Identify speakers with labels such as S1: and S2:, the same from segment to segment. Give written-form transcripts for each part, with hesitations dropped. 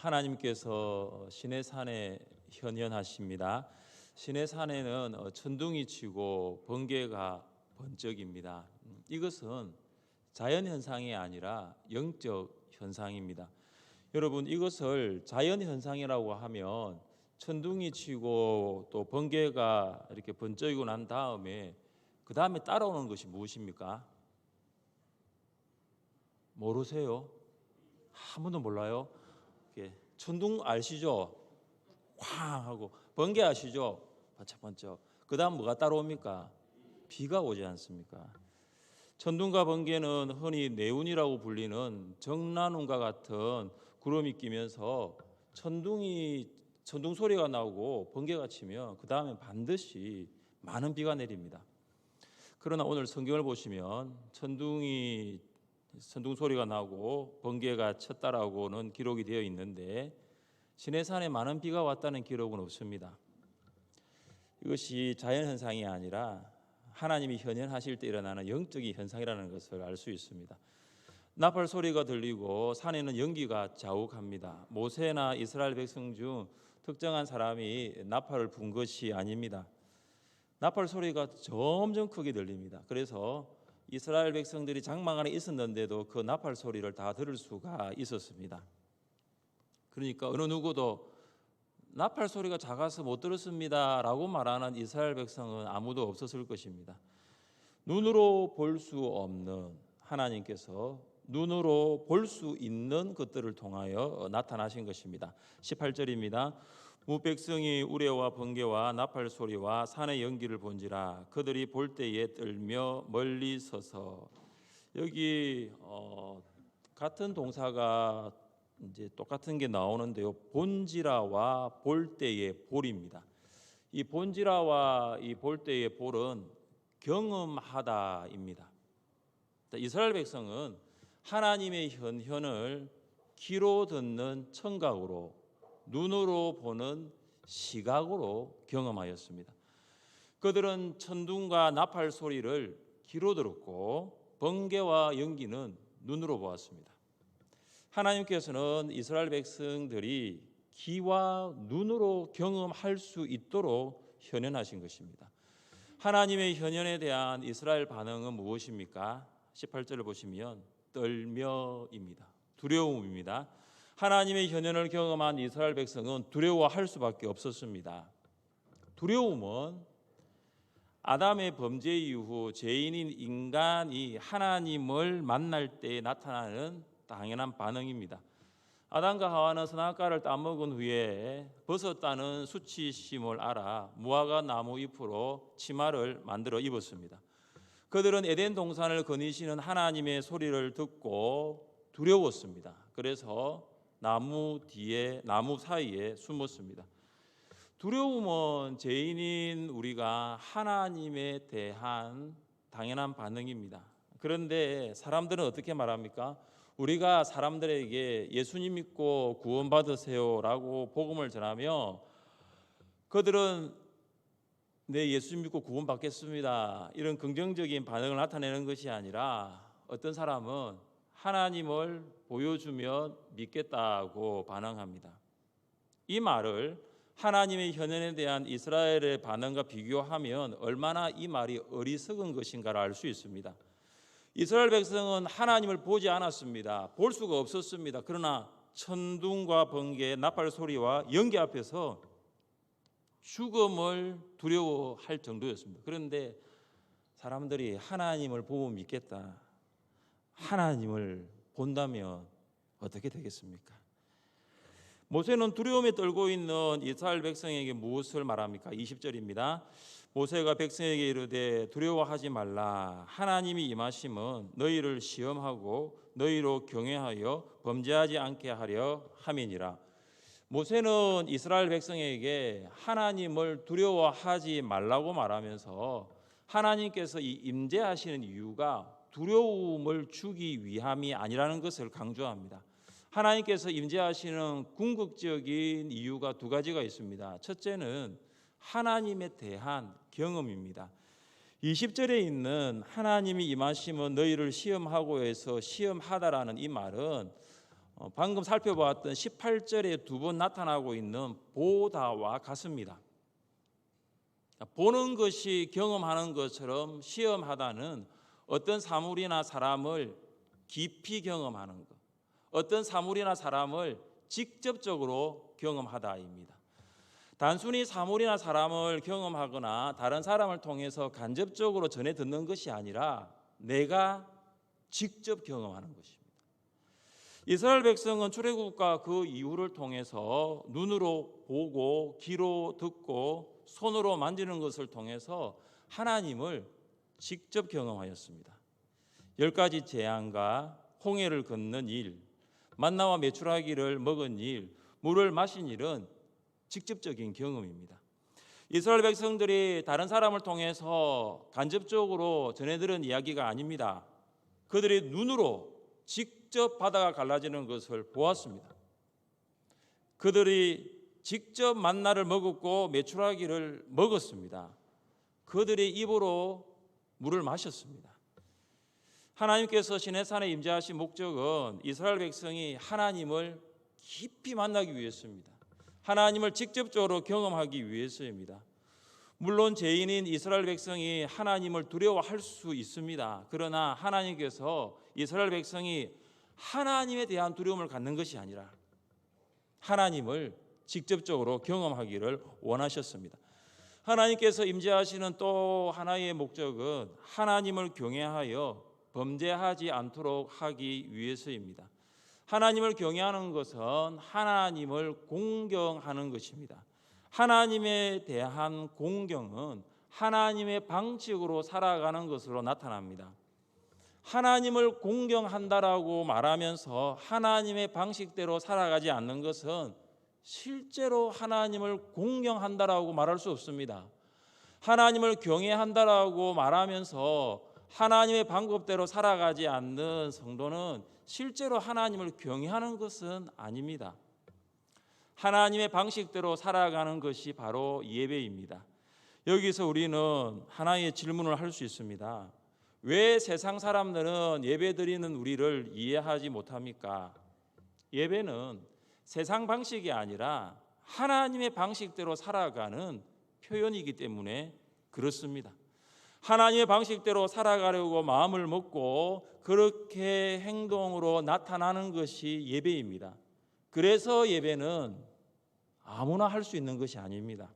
S1: 하나님께서 시내산에 현현하십니다. 시내산에는 천둥이 치고 번개가 번쩍입니다. 이것은 자연현상이 아니라 영적 현상입니다. 여러분, 이것을 자연현상이라고 하면 천둥이 치고 또 번개가 이렇게 번쩍이고 난 다음에 그 다음에 따라오는 것이 무엇입니까? 모르세요? 한 번도 몰라요? 천둥 아시죠? 쾅 하고 번개 아시죠? 번쩍번쩍. 그 다음 뭐가 따라옵니까? 비가 오지 않습니까? 천둥과 번개는 흔히 내운이라고 불리는 정난운과 같은 구름이 끼면서 천둥 소리가 나오고 번개가 치면 그 다음에 반드시 많은 비가 내립니다. 그러나 오늘 성경을 보시면 천둥 소리가 나고 번개가 쳤다라고는 기록이 되어 있는데 시내산에 많은 비가 왔다는 기록은 없습니다. 이것이 자연현상이 아니라 하나님이 현현하실 때 일어나는 영적인 현상이라는 것을 알 수 있습니다. 나팔 소리가 들리고 산에는 연기가 자욱합니다. 모세나 이스라엘 백성 중 특정한 사람이 나팔을 분 것이 아닙니다. 나팔 소리가 점점 크게 들립니다. 그래서 이스라엘 백성들이 장막 안에 있었는데도 그 나팔 소리를 다 들을 수가 있었습니다. 그러니까 어느 누구도 나팔 소리가 작아서 못 들었습니다 라고 말하는 이스라엘 백성은 아무도 없었을 것입니다. 눈으로 볼 수 없는 하나님께서 눈으로 볼 수 있는 것들을 통하여 나타나신 것입니다. 18절입니다. 무백성이 우레와 번개와 나팔 소리와 산의 연기를 본지라 그들이 볼 때에 떨며 멀리 서서. 여기 같은 동사가 이제 똑같은 게 나오는데요. 본지라와 볼 때의 볼입니다. 이 본지라와 이 볼 때의 볼은 경험하다입니다. 이스라엘 백성은 하나님의 현현을 귀로 듣는 청각으로, 눈으로 보는 시각으로 경험하였습니다. 그들은 천둥과 나팔 소리를 귀로 들었고 번개와 연기는 눈으로 보았습니다. 하나님께서는 이스라엘 백성들이 귀와 눈으로 경험할 수 있도록 현현하신 것입니다. 하나님의 현현에 대한 이스라엘 반응은 무엇입니까? 18절을 보시면 떨며입니다. 두려움입니다. 하나님의 현현을 경험한 이스라엘 백성은 두려워할 수밖에 없었습니다. 두려움은 아담의 범죄 이후 죄인인 인간이 하나님을 만날 때 나타나는 당연한 반응입니다. 아담과 하와는 선악과를 따먹은 후에 벗었다는 수치심을 알아 무화과 나무 잎으로 치마를 만들어 입었습니다. 그들은 에덴 동산을 거니시는 하나님의 소리를 듣고 두려웠습니다. 그래서 나무 사이에 숨었습니다. 두려움은 죄인인 우리가 하나님에 대한 당연한 반응입니다. 그런데 사람들은 어떻게 말합니까? 우리가 사람들에게 예수님 믿고 구원받으세요라고 복음을 전하며 그들은 네, 예수님 믿고 구원받겠습니다, 이런 긍정적인 반응을 나타내는 것이 아니라 어떤 사람은 하나님을 보여주면 믿겠다고 반응합니다. 이 말을 하나님의 현현에 대한 이스라엘의 반응과 비교하면 얼마나 이 말이 어리석은 것인가를 알 수 있습니다. 이스라엘 백성은 하나님을 보지 않았습니다. 볼 수가 없었습니다. 그러나 천둥과 번개, 나팔 소리와 연기 앞에서 죽음을 두려워할 정도였습니다. 그런데 사람들이 하나님을 보고 믿겠다, 하나님을 본다면 어떻게 되겠습니까? 모세는 두려움에 떨고 있는 이스라엘 백성에게 무엇을 말합니까? 20절입니다. 모세가 백성에게 이르되 두려워하지 말라. 하나님이 임하심은 너희를 시험하고 너희로 경외하여 범죄하지 않게 하려 함이니라. 모세는 이스라엘 백성에게 하나님을 두려워하지 말라고 말하면서 하나님께서 이 임재하시는 이유가 두려움을 주기 위함이 아니라는 것을 강조합니다. 하나님께서 임재하시는 궁극적인 이유가 두 가지가 있습니다. 첫째는 하나님에 대한 경험입니다. 20절에 있는 하나님이 임하시면 너희를 시험하고 해서 시험하다라는 이 말은 방금 살펴보았던 18절에 두 번 나타나고 있는 보다와 같습니다. 보는 것이 경험하는 것처럼 시험하다는 어떤 사물이나 사람을 깊이 경험하는 것, 어떤 사물이나 사람을 직접적으로 경험하다입니다. 단순히 사물이나 사람을 경험하거나 다른 사람을 통해서 간접적으로 전해 듣는 것이 아니라 내가 직접 경험하는 것입니다. 이스라엘 백성은 출애굽과 그 이후를 통해서 눈으로 보고 귀로 듣고 손으로 만지는 것을 통해서 하나님을 직접 경험하였습니다. 10가지 재앙과 홍해를 건넌 일, 만나와 메추라기를 먹은 일, 물을 마신 일은 직접적인 경험입니다. 이스라엘 백성들이 다른 사람을 통해서 간접적으로 전해들은 이야기가 아닙니다. 그들이 눈으로 직접 바다가 갈라지는 것을 보았습니다. 그들이 직접 만나를 먹었고 메추라기를 먹었습니다. 그들의 입으로 물을 마셨습니다. 하나님께서 시내산에 임재하신 목적은 이스라엘 백성이 하나님을 깊이 만나기 위해서입니다. 하나님을 직접적으로 경험하기 위해서입니다. 물론 죄인인 이스라엘 백성이 하나님을 두려워할 수 있습니다. 그러나 하나님께서 이스라엘 백성이 하나님에 대한 두려움을 갖는 것이 아니라 하나님을 직접적으로 경험하기를 원하셨습니다. 하나님께서 임재하시는 또 하나의 목적은 하나님을 경외하여 범죄하지 않도록 하기 위해서입니다. 하나님을 경외하는 것은 하나님을 공경하는 것입니다. 하나님에 대한 공경은 하나님의 방식으로 살아가는 것으로 나타납니다. 하나님을 공경한다라고 말하면서 하나님의 방식대로 살아가지 않는 것은 실제로 하나님을 공경한다라고 말할 수 없습니다. 하나님을 경외한다라고 말하면서 하나님의 방법대로 살아가지 않는 성도는 실제로 하나님을 경외하는 것은 아닙니다. 하나님의 방식대로 살아가는 것이 바로 예배입니다. 여기서 우리는 하나의 질문을 할 수 있습니다. 왜 세상 사람들은 예배드리는 우리를 이해하지 못합니까? 예배는 세상 방식이 아니라 하나님의 방식대로 살아가는 표현이기 때문에 그렇습니다. 하나님의 방식대로 살아가려고 마음을 먹고 그렇게 행동으로 나타나는 것이 예배입니다. 그래서 예배는 아무나 할 수 있는 것이 아닙니다.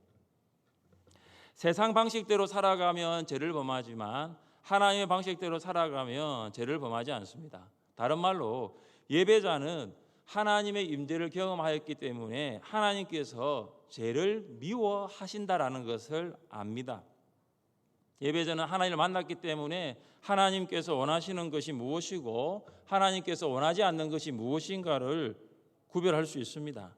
S1: 세상 방식대로 살아가면 죄를 범하지만 하나님의 방식대로 살아가면 죄를 범하지 않습니다. 다른 말로 예배자는 하나님의 임재를 경험하였기 때문에 하나님께서 죄를 미워하신다라는 것을 압니다. 예배자는 하나님을 만났기 때문에 하나님께서 원하시는 것이 무엇이고 하나님께서 원하지 않는 것이 무엇인가를 구별할 수 있습니다.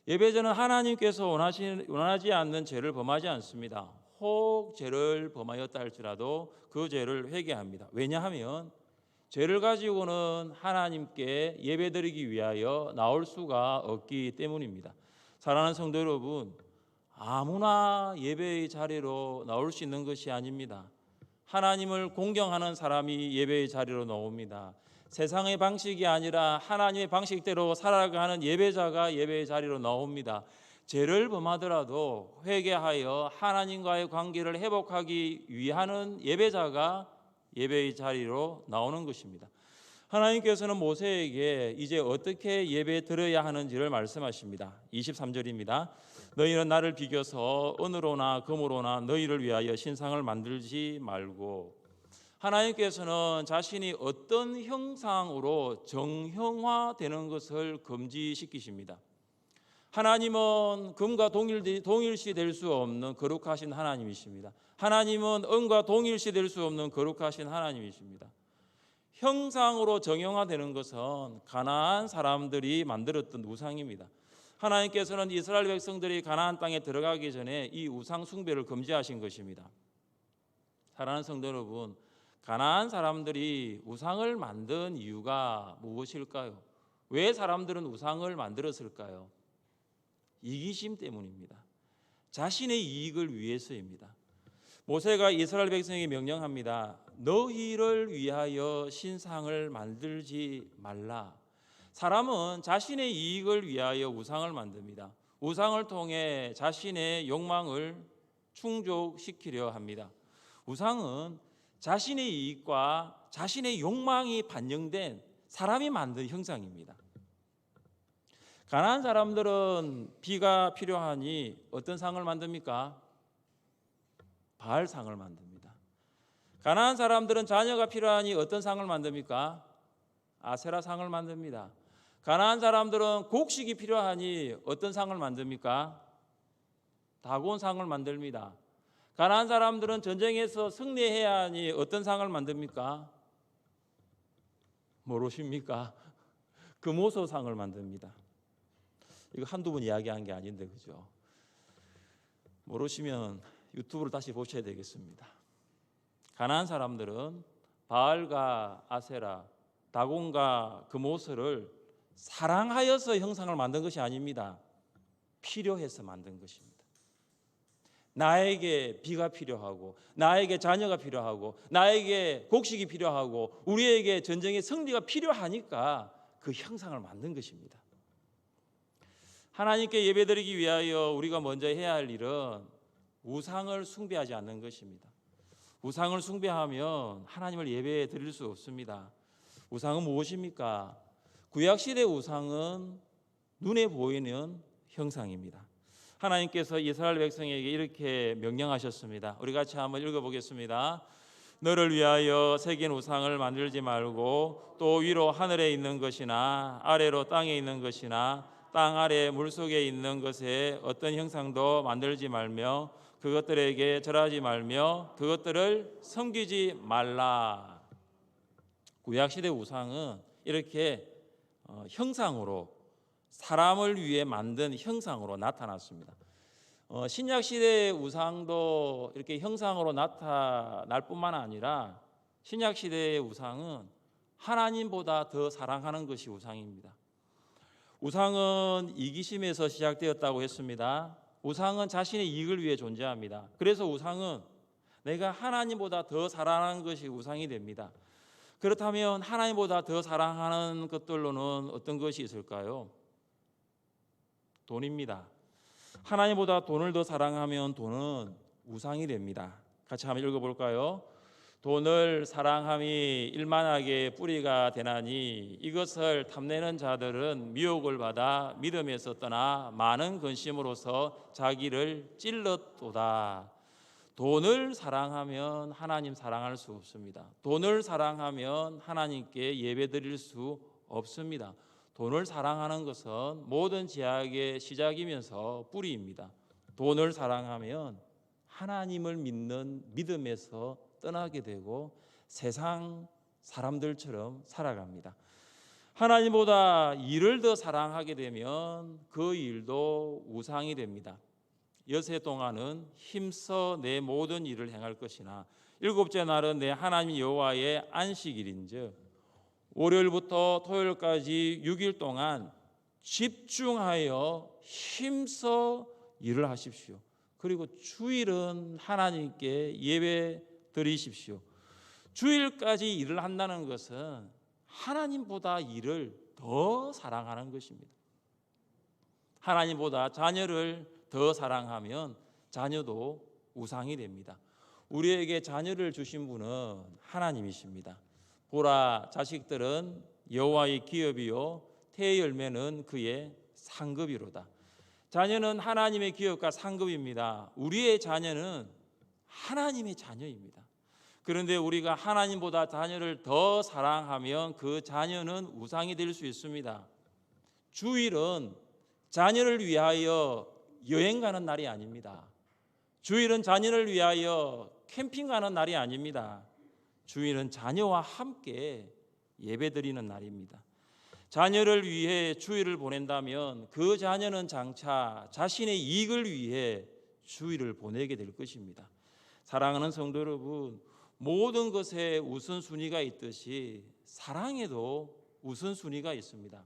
S1: 예배자는 하나님께서 원하지 않는 죄를 범하지 않습니다. 혹 죄를 범하였다 할지라도 그 죄를 회개합니다. 왜냐하면 죄를 가지고는 하나님께 예배드리기 위하여 나올 수가 없기 때문입니다. 사랑하는 성도 여러분, 아무나 예배의 자리로 나올 수 있는 것이 아닙니다. 하나님을 공경하는 사람이 예배의 자리로 나옵니다. 세상의 방식이 아니라 하나님의 방식대로 살아가는 예배자가 예배의 자리로 나옵니다. 죄를 범하더라도 회개하여 하나님과의 관계를 회복하기 위하는 예배자가 예배의 자리로 나오는 것입니다. 하나님께서는 모세에게 이제 어떻게 예배 드려야 하는지를 말씀하십니다. 23절입니다. 너희는 나를 비교서 은으로나 금으로나 너희를 위하여 신상을 만들지 말고. 하나님께서는 자신이 어떤 형상으로 정형화되는 것을 금지시키십니다. 하나님은 금과 동일시 될 수 없는 거룩하신 하나님이십니다. 하나님은 은과 동일시 될 수 없는 거룩하신 하나님이십니다. 형상으로 정형화되는 것은 가나안 사람들이 만들었던 우상입니다. 하나님께서는 이스라엘 백성들이 가나안 땅에 들어가기 전에 이 우상 숭배를 금지하신 것입니다. 사랑하는 성도 여러분, 가나안 사람들이 우상을 만든 이유가 무엇일까요? 왜 사람들은 우상을 만들었을까요? 이기심 때문입니다. 자신의 이익을 위해서입니다. 모세가 이스라엘 백성에게 명령합니다. 너희를 위하여 신상을 만들지 말라. 사람은 자신의 이익을 위하여 우상을 만듭니다. 우상을 통해 자신의 욕망을 충족시키려 합니다. 우상은 자신의 이익과 자신의 욕망이 반영된 사람이 만든 형상입니다. 가난한 사람들은 비가 필요하니 어떤 상을 만듭니까? 바알상을 만듭니다. 가난한 사람들은 자녀가 필요하니 어떤 상을 만듭니까? 아세라상을 만듭니다. 가난한 사람들은 곡식이 필요하니 어떤 상을 만듭니까? 다곤상을 만듭니다. 가난한 사람들은 전쟁에서 승리해야 하니 어떤 상을 만듭니까? 모르십니까? 금오소상을 만듭니다. 이거 한두 번 이야기한 게 아닌데 그죠? 모르시면 유튜브를 다시 보셔야 되겠습니다. 가난한 사람들은 바알과 아세라, 다곤과 금오소를 사랑하여서 형상을 만든 것이 아닙니다. 필요해서 만든 것입니다. 나에게 비가 필요하고, 나에게 자녀가 필요하고, 나에게 곡식이 필요하고, 우리에게 전쟁의 승리가 필요하니까 그 형상을 만든 것입니다. 하나님께 예배드리기 위하여 우리가 먼저 해야 할 일은 우상을 숭배하지 않는 것입니다. 우상을 숭배하면 하나님을 예배해 드릴 수 없습니다. 우상은 무엇입니까? 구약시대 우상은 눈에 보이는 형상입니다. 하나님께서 이스라엘 백성에게 이렇게 명령하셨습니다. 우리 같이 한번 읽어보겠습니다. 너를 위하여 새긴 우상을 만들지 말고 또 위로 하늘에 있는 것이나 아래로 땅에 있는 것이나 땅 아래 물속에 있는 것에 어떤 형상도 만들지 말며 그것들에게 절하지 말며 그것들을 섬기지 말라. 구약시대 우상은 이렇게 형상으로 사람을 위해 만든 형상으로 나타났습니다. 신약시대의 우상도 이렇게 형상으로 나타날 뿐만 아니라 신약시대의 우상은 하나님보다 더 사랑하는 것이 우상입니다. 우상은 이기심에서 시작되었다고 했습니다. 우상은 자신의 이익을 위해 존재합니다. 그래서 우상은 내가 하나님보다 더 사랑하는 것이 우상이 됩니다. 그렇다면 하나님보다 더 사랑하는 것들로는 어떤 것이 있을까요? 돈입니다. 하나님보다 돈을 더 사랑하면 돈은 우상이 됩니다. 같이 한번 읽어볼까요? 돈을 사랑함이 일만하게 뿌리가 되나니 이것을 탐내는 자들은 미혹을 받아 믿음에서 떠나 많은 근심으로서 자기를 찔렀도다. 돈을 사랑하면 하나님 사랑할 수 없습니다. 돈을 사랑하면 하나님께 예배드릴 수 없습니다. 돈을 사랑하는 것은 모든 죄악의 시작이면서 뿌리입니다. 돈을 사랑하면 하나님을 믿는 믿음에서 떠나게 되고 세상 사람들처럼 살아갑니다. 하나님보다 일을 더 사랑하게 되면 그 일도 우상이 됩니다. 여세 동안은 힘써 내 모든 일을 행할 것이나 일곱째 날은 내 하나님 여호와의 안식일인즉 월요일부터 토요일까지 6일 동안 집중하여 힘써 일을 하십시오. 그리고 주일은 하나님께 예배 드리십시오. 주일까지 일을 한다는 것은 하나님보다 일을 더 사랑하는 것입니다. 하나님보다 자녀를 더 사랑하면 자녀도 우상이 됩니다. 우리에게 자녀를 주신 분은 하나님이십니다. 보라, 자식들은 여호와의 기업이요 태의 열매는 그의 상급이로다. 자녀는 하나님의 기업과 상급입니다. 우리의 자녀는 하나님의 자녀입니다. 그런데 우리가 하나님보다 자녀를 더 사랑하면 그 자녀는 우상이 될 수 있습니다. 주일은 자녀를 위하여 여행 가는 날이 아닙니다. 주일은 자녀를 위하여 캠핑 가는 날이 아닙니다. 주일은 자녀와 함께 예배드리는 날입니다. 자녀를 위해 주일을 보낸다면 그 자녀는 장차 자신의 이익을 위해 주일을 보내게 될 것입니다. 사랑하는 성도 여러분, 모든 것에 우선순위가 있듯이 사랑에도 우선순위가 있습니다.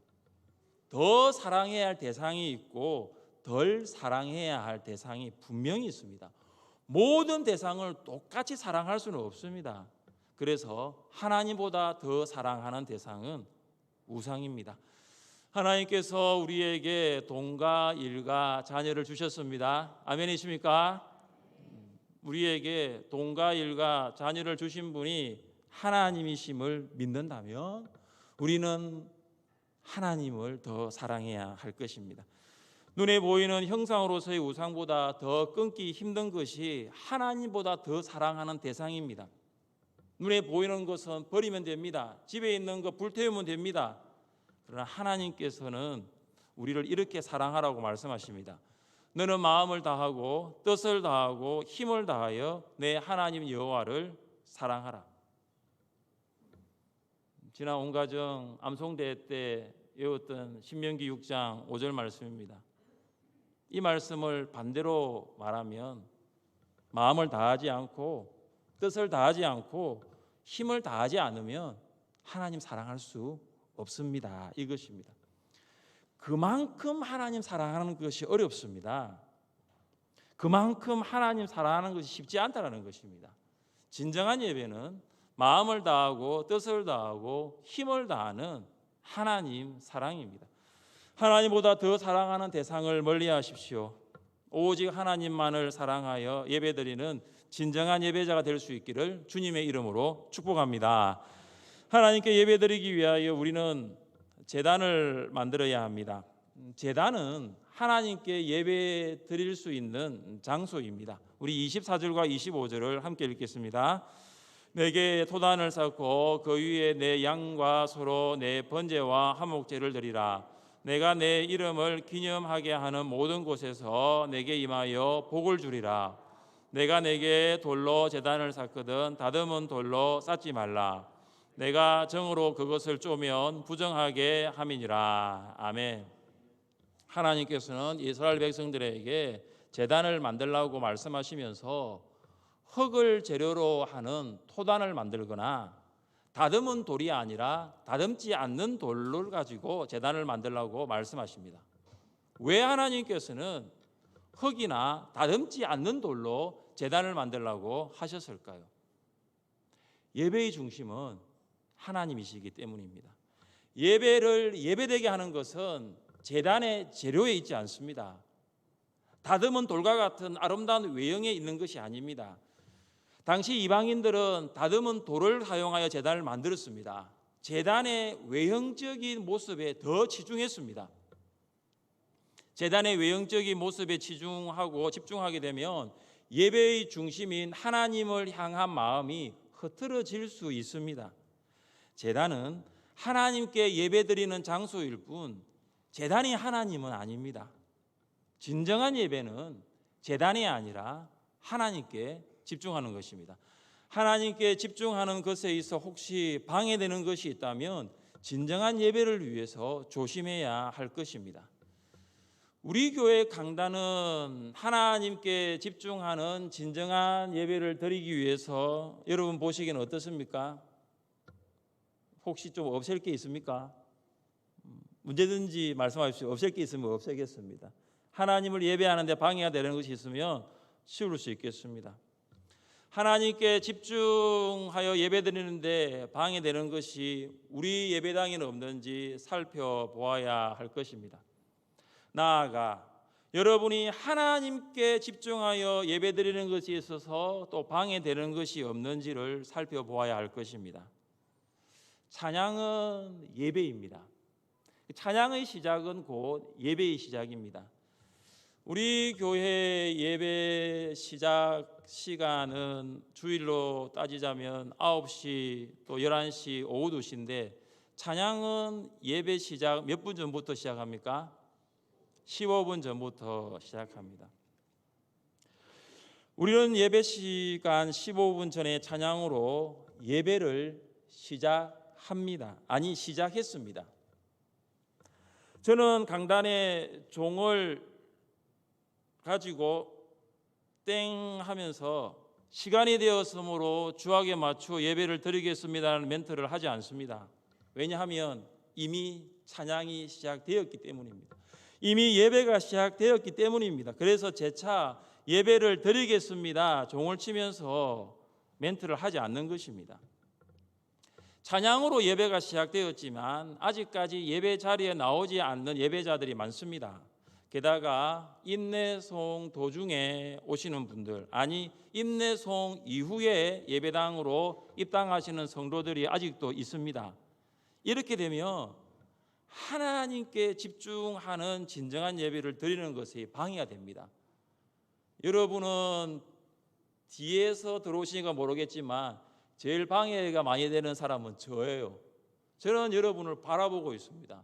S1: 더 사랑해야 할 대상이 있고 덜 사랑해야 할 대상이 분명히 있습니다. 모든 대상을 똑같이 사랑할 수는 없습니다. 그래서 하나님보다 더 사랑하는 대상은 우상입니다. 하나님께서 우리에게 돈과 일과 자녀를 주셨습니다. 아멘이십니까? 우리에게 돈과 일과 자녀를 주신 분이 하나님이심을 믿는다면 우리는 하나님을 더 사랑해야 할 것입니다. 눈에 보이는 형상으로서의 우상보다 더 끊기 힘든 것이 하나님보다 더 사랑하는 대상입니다. 눈에 보이는 것은 버리면 됩니다. 집에 있는 것 불태우면 됩니다. 그러나 하나님께서는 우리를 이렇게 사랑하라고 말씀하십니다. 너는 마음을 다하고 뜻을 다하고 힘을 다하여 내 하나님 여호와를 사랑하라. 지난 온가정 암송대 때 외웠던 신명기 6장 5절 말씀입니다. 이 말씀을 반대로 말하면 마음을 다하지 않고 뜻을 다하지 않고 힘을 다하지 않으면 하나님 사랑할 수 없습니다. 이것입니다. 그만큼 하나님 사랑하는 것이 어렵습니다. 그만큼 하나님 사랑하는 것이 쉽지 않다는 것입니다. 진정한 예배는 마음을 다하고 뜻을 다하고 힘을 다하는 하나님 사랑입니다. 하나님보다 더 사랑하는 대상을 멀리하십시오. 오직 하나님만을 사랑하여 예배드리는 진정한 예배자가 될 수 있기를 주님의 이름으로 축복합니다. 하나님께 예배드리기 위하여 우리는 제단을 만들어야 합니다. 제단은 하나님께 예배 드릴 수 있는 장소입니다. 우리 24절과 25절을 함께 읽겠습니다. 내게 토단을 쌓고 그 위에 내 양과 소로 내 번제와 화목제를 드리라. 내가 내 이름을 기념하게 하는 모든 곳에서 내게 임하여 복을 주리라. 내가 내게 돌로 제단을 쌓거든 다듬은 돌로 쌓지 말라. 내가 정으로 그것을 쪼면 부정하게 함이니라. 아멘. 하나님께서는 이스라엘 백성들에게 제단을 만들라고 말씀하시면서 흙을 재료로 하는 토단을 만들거나 다듬은 돌이 아니라 다듬지 않는 돌을 가지고 제단을 만들라고 말씀하십니다. 왜 하나님께서는 흙이나 다듬지 않는 돌로 제단을 만들라고 하셨을까요? 예배의 중심은 하나님이시기 때문입니다. 예배를 예배되게 하는 것은 제단의 재료에 있지 않습니다. 다듬은 돌과 같은 아름다운 외형에 있는 것이 아닙니다. 당시 이방인들은 다듬은 돌을 사용하여 제단을 만들었습니다. 제단의 외형적인 모습에 더 치중했습니다. 제단의 외형적인 모습에 집중하게 되면 예배의 중심인 하나님을 향한 마음이 흐트러질 수 있습니다. 제단은 하나님께 예배드리는 장소일 뿐 제단이 하나님은 아닙니다. 진정한 예배는 제단이 아니라 하나님께 집중하는 것입니다. 하나님께 집중하는 것에 있어 혹시 방해되는 것이 있다면 진정한 예배를 위해서 조심해야 할 것입니다. 우리 교회 강단은 하나님께 집중하는 진정한 예배를 드리기 위해서 여러분 보시기에는 어떻습니까? 혹시 좀 없앨 게 있습니까? 문제든지 말씀하십시오. 없앨 게 있으면 없애겠습니다. 하나님을 예배하는데 방해가 되는 것이 있으면 치울 수 있겠습니다. 하나님께 집중하여 예배드리는데 방해되는 것이 우리 예배당에는 없는지 살펴보아야 할 것입니다. 나아가 여러분이 하나님께 집중하여 예배드리는 것에 있어서 또 방해되는 것이 없는지를 살펴보아야 할 것입니다. 찬양은 예배입니다. 찬양의 시작은 곧 예배의 시작입니다. 우리 교회 예배 시작 시간은 주일로 따지자면 9시 또 11시 오후 2시인데 찬양은 예배 시작 몇 분 전부터 시작합니까? 15분 전부터 시작합니다. 우리는 예배 시간 15분 전에 찬양으로 예배를 시작합니다. 아니 시작했습니다. 저는 강단에 종을 가지고 땡 하면서 시간이 되었으므로 주악에 맞추어 예배를 드리겠습니다라는 멘트를 하지 않습니다. 왜냐하면 이미 찬양이 시작되었기 때문입니다. 이미 예배가 시작되었기 때문입니다. 그래서 재차 예배를 드리겠습니다 종을 치면서 멘트를 하지 않는 것입니다. 찬양으로 예배가 시작되었지만 아직까지 예배 자리에 나오지 않는 예배자들이 많습니다. 게다가 임내송 도중에 오시는 분들, 아니 임내송 이후에 예배당으로 입당하시는 성도들이 아직도 있습니다. 이렇게 되면 하나님께 집중하는 진정한 예배를 드리는 것이 방해가 됩니다. 여러분은 뒤에서 들어오시니까 모르겠지만 제일 방해가 많이 되는 사람은 저예요. 저는 여러분을 바라보고 있습니다.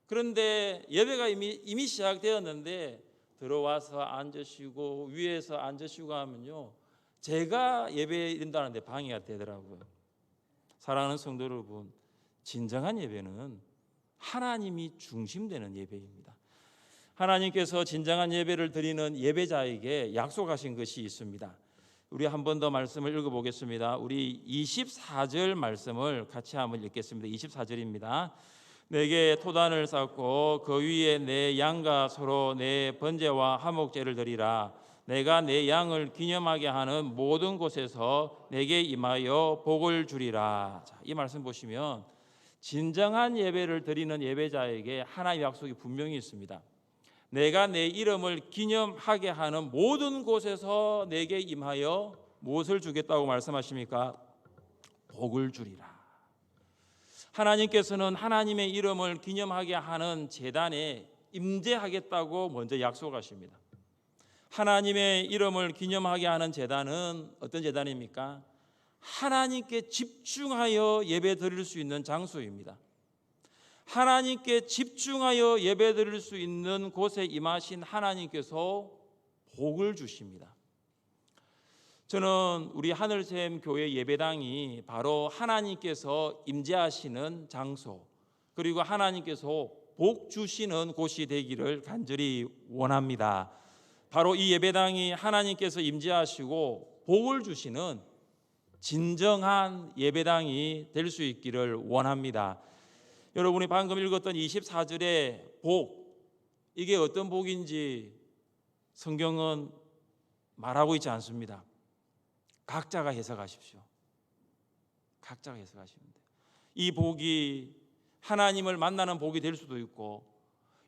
S1: 그런데 예배가 이미 시작되었는데 들어와서 앉으시고 위에서 앉으시고 하면요, 제가 예배 드린다는데 방해가 되더라고요. 사랑하는 성도 여러분, 진정한 예배는 하나님이 중심되는 예배입니다. 하나님께서 진정한 예배를 드리는 예배자에게 약속하신 것이 있습니다. 우리 한 번 더 말씀을 읽어보겠습니다. 우리 24절 말씀을 같이 한번 읽겠습니다. 24절입니다. 내게 토단을 쌓고 그 위에 내 양과 서로 내 번제와 화목제를 드리라. 내가 내 양을 기념하게 하는 모든 곳에서 내게 임하여 복을 주리라. 자, 이 말씀 보시면 진정한 예배를 드리는 예배자에게 하나님의 약속이 분명히 있습니다. 내가 내 이름을 기념하게 하는 모든 곳에서 내게 임하여 무엇을 주겠다고 말씀하십니까? 복을 주리라. 하나님께서는 하나님의 이름을 기념하게 하는 제단에 임재하겠다고 먼저 약속하십니다. 하나님의 이름을 기념하게 하는 제단은 어떤 제단입니까? 하나님께 집중하여 예배 드릴 수 있는 장소입니다. 하나님께 집중하여 예배 드릴 수 있는 곳에 임하신 하나님께서 복을 주십니다. 저는 우리 하늘샘 교회 예배당이 바로 하나님께서 임재하시는 장소, 그리고 하나님께서 복 주시는 곳이 되기를 간절히 원합니다. 바로 이 예배당이 하나님께서 임재하시고 복을 주시는 진정한 예배당이 될 수 있기를 원합니다. 여러분이 방금 읽었던 24절의 복, 이게 어떤 복인지 성경은 말하고 있지 않습니다. 각자가 해석하십시오. 각자가 해석하시면 돼요. 이 복이 하나님을 만나는 복이 될 수도 있고,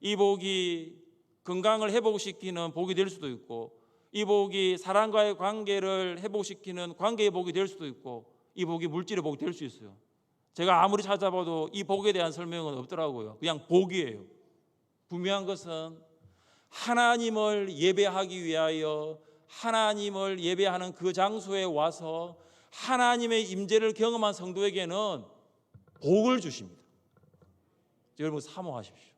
S1: 이 복이 건강을 회복시키는 복이 될 수도 있고, 이 복이 사람과의 관계를 회복시키는 관계의 복이 될 수도 있고, 이 복이 물질의 복이 될 수 있어요. 제가 아무리 찾아봐도 이 복에 대한 설명은 없더라고요. 그냥 복이에요. 분명한 것은 하나님을 예배하기 위하여 하나님을 예배하는 그 장소에 와서 하나님의 임재를 경험한 성도에게는 복을 주십니다. 여러분 사모하십시오.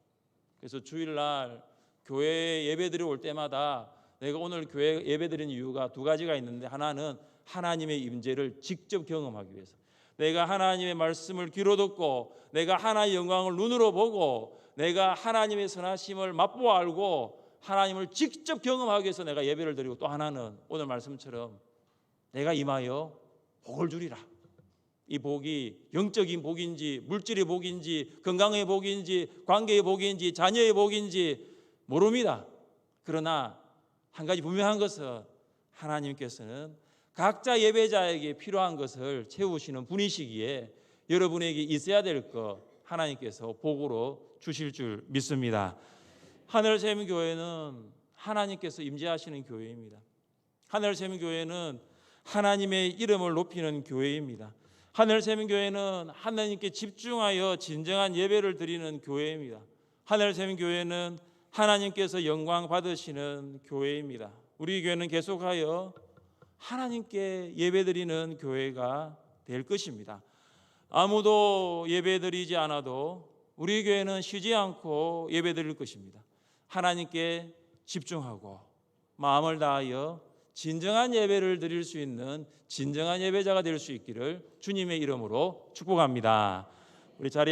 S1: 그래서 주일날 교회에 예배드리러 올 때마다 내가 오늘 교회 예배드리는 이유가 두 가지가 있는데, 하나는 하나님의 임재를 직접 경험하기 위해서, 내가 하나님의 말씀을 귀로 듣고 내가 하나님의 영광을 눈으로 보고 내가 하나님의 선하심을 맛보아 알고 하나님을 직접 경험하기 위해서 내가 예배를 드리고, 또 하나는 오늘 말씀처럼 내가 임하여 복을 주리라. 이 복이 영적인 복인지 물질의 복인지 건강의 복인지 관계의 복인지 자녀의 복인지 모릅니다. 그러나 한 가지 분명한 것은 하나님께서는 각자 예배자에게 필요한 것을 채우시는 분이시기에 여러분에게 있어야 될 것 하나님께서 복으로 주실 줄 믿습니다. 하늘샘 교회는 하나님께서 임재하시는 교회입니다. 하늘샘 교회는 하나님의 이름을 높이는 교회입니다. 하늘샘 교회는 하나님께 집중하여 진정한 예배를 드리는 교회입니다. 하늘샘 교회는 하나님께서 영광 받으시는 교회입니다. 우리 교회는 계속하여 하나님께 예배드리는 교회가 될 것입니다. 아무도 예배드리지 않아도 우리 교회는 쉬지 않고 예배드릴 것입니다. 하나님께 집중하고 마음을 다하여 진정한 예배를 드릴 수 있는 진정한 예배자가 될 수 있기를 주님의 이름으로 축복합니다. 우리 자리에